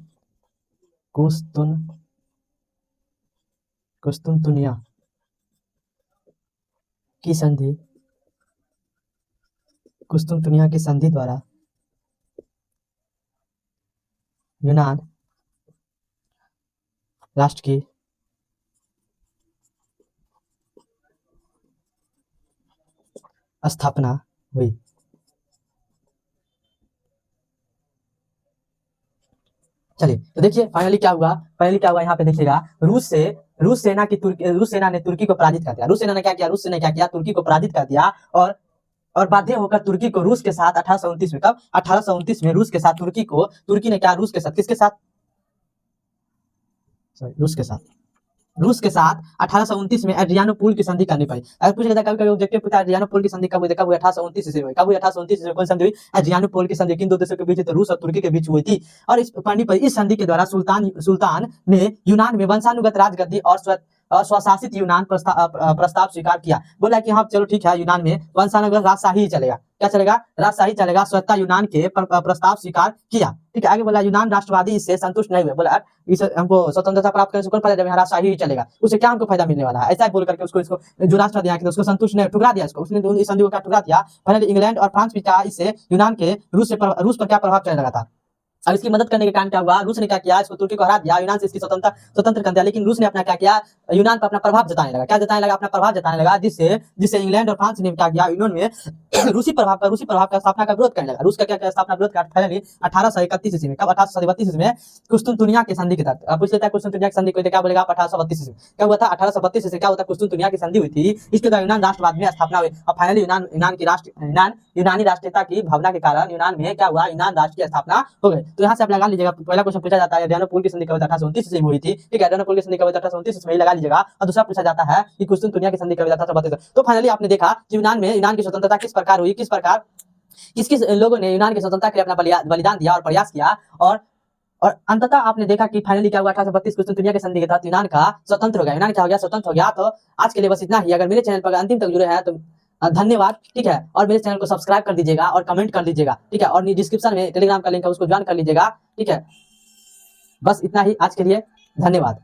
कुस्तुनतुनिया की संधि द्वारा यूनान राष्ट्र की स्थापना हुई। चलिए तो देखिए फाइनली क्या हुआ, यहाँ पे देखिएगा, रूस सेना ने तुर्की को पराजित कर दिया। रूस सेना ने क्या किया, तुर्की को पराजित कर दिया और बाध्य होकर तुर्की को रूस के साथ 1829 में, कब 1829 में रूस के साथ तुर्की ने क्या, रूस के साथ, किसके साथ, रूस के साथ 1829 में एड्रियानोपोल की संधि करनी पड़ी। अगर पूछा जाता कभी ऑब्जेक्टिव पूछा एड्रियानोपोल की संधि कब हुई, 1829 ईस्वी में। कब हुई, 1829 में कौन संधि हुई, एड्रियानोपोल की संधि। किन दो देशों के बीच, तो रूस और तुर्की के बीच हुई थी। और इस करनी पड़ी, इस संधि के द्वारा सुल्तान ने यूनान में वंशानुगत राजगद्दी और स्वशासित यूनान प्रस्ताव स्वीकार किया। बोला कि हाँ चलो ठीक है, यूनान में वंशानुगत राजशाही ही चलेगा। क्या चलेगा, राजशाही चलेगा। स्वतः यूनान के प्रस्ताव स्वीकार किया। ठीक है, आगे बोला यूनान राष्ट्रवादी इससे संतुष्ट नहीं हुए। बोला इस हमको स्वतंत्रता प्राप्त करने से कौन फायदा, जब यहाँ राजशाही ही चलेगा, उससे क्या हमको फायदा मिलने वाला है, ऐसा बोल करके उसको जो राष्ट्रवादी यहाँ के उसको संतुष्ट नहीं, ठुकरा दिया इसको। उसने इस संधि को क्या ठुकरा दिया। पहले इंग्लैंड और फ्रांस भी क्या, इससे यूनान के रूस पर क्या प्रभाव चलने लगा था। अब इसकी मदद करने के कारण क्या हुआ, रूस ने क्या किया, इसको तुर्की को हरा दिया, यूनान से इसकी स्वतंत्र कर दिया। लेकिन रूस ने अपना क्या किया, यूनान पर अपना प्रभाव जताने लगा। क्या जताने लगा, अपना प्रभाव जताने लगा, जिससे इंग्लैंड और फ्रांस ने क्या किया, यूनियन में रूसी प्रभाव का स्थापना का विरोध करने लगा। रूस का क्या स्थापना विरोध कर, फाइनली 1831 ईस्वी में, कब 1832 ईस्वी में कुस्तुनतुनिया की संधि के तहत। अब पूछ लेता है कुस्तुनतुनिया की संधि को क्या बोलेगा, 1832 ईस्वी क्या हुआ था, 1832 ईस्वी क्या होता है, कुस्तुनतुनिया की संधि हुई थी। इसके द्वारा यूनान राष्ट्रवाद में स्थापना हुई और फाइनली यूनानी राष्ट्रीयता की भावना के कारण यूनान में क्या हुआ, यूनान राष्ट्र की स्थापना हो गई। तो यहाँ से आप लगा लीजिएगा, पहला क्वेश्चन पूछा जाता है एड्रियानोपोल की संधि कब 1829 ईस्वी में हुई थी। ठीक है, एड्रियानोपोल की संधि कब 1829 ईस्वी में लगा लीजिएगा। और दूसरा पूछा जाता है कि कुस्तुनतुनिया की संधि कब 1832। तो फाइनली आपने देखा कि यूनान की स्वतंत्रता किस प्रकार हुई, किस लोगों ने यूनान की स्वतंत्रता के लिए अपना बलिदान दिया और प्रयास किया। और अंततः आपने देखा कि फाइनली क्या हुआ, 1832 कुस्तुनतुनिया की संधि के तहत यूनान का स्वतंत्र हो गया। यूनान क्या हो गया, स्वतंत्र हो गया। तो आज के लिए बस इतना ही। अगर मेरे चैनल पर अंतिम तक जुड़े हैं तो धन्यवाद। ठीक है, और मेरे चैनल को सब्सक्राइब कर दीजिएगा और कमेंट कर दीजिएगा। ठीक है, और डिस्क्रिप्शन में टेलीग्राम का लिंक है, उसको ज्वाइन कर लीजिएगा। ठीक है, बस इतना ही आज के लिए, धन्यवाद।